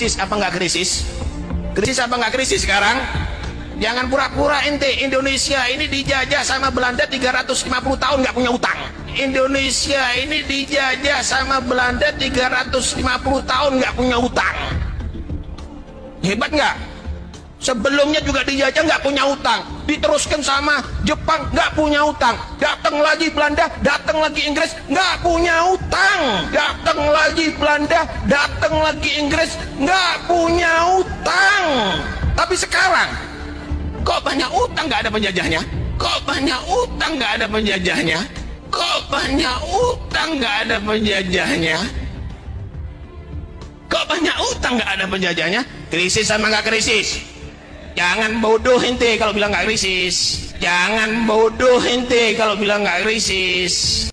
Krisis apa nggak krisis? Krisis apa nggak krisis sekarang? Jangan pura-pura ente. Indonesia ini dijajah sama Belanda 350 tahun nggak punya utang. Indonesia ini dijajah sama Belanda 350 tahun nggak punya utang. Hebat nggak? Sebelumnya juga dijajah nggak punya utang, diteruskan sama Jepang nggak punya utang, datang lagi Belanda, datang lagi Inggris nggak punya utang, datang lagi Belanda, datang lagi Inggris nggak punya utang. Tapi sekarang kok banyak utang nggak ada penjajahnya? Kok banyak utang nggak ada penjajahnya? Kok banyak utang nggak ada penjajahnya? Kok banyak utang nggak ada penjajahnya? Krisis sama nggak krisis? Jangan bodoh ente kalau bilang nggak krisis. Jangan bodoh ente kalau bilang nggak krisis.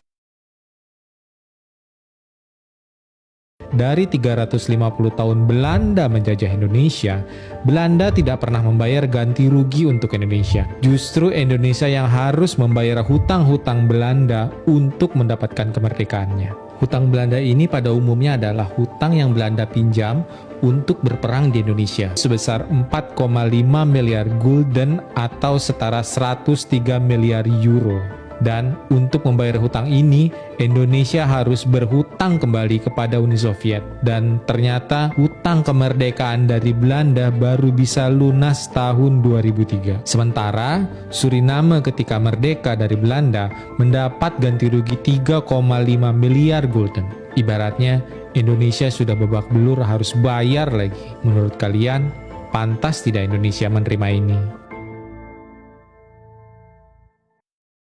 Dari 350 tahun Belanda menjajah Indonesia, Belanda tidak pernah membayar ganti rugi untuk Indonesia. Justru Indonesia yang harus membayar hutang-hutang Belanda untuk mendapatkan kemerdekaannya. Hutang Belanda ini pada umumnya adalah hutang yang Belanda pinjam untuk berperang di Indonesia sebesar 4,5 miliar gulden atau setara 103 miliar euro. Dan untuk membayar hutang ini, Indonesia harus berhutang kembali kepada Uni Soviet. Dan ternyata hutang kemerdekaan dari Belanda baru bisa lunas tahun 2003. Sementara Suriname ketika merdeka dari Belanda mendapat ganti rugi 3,5 miliar gulden. Ibaratnya Indonesia sudah babak belur harus bayar lagi. Menurut kalian, pantas tidak Indonesia menerima ini?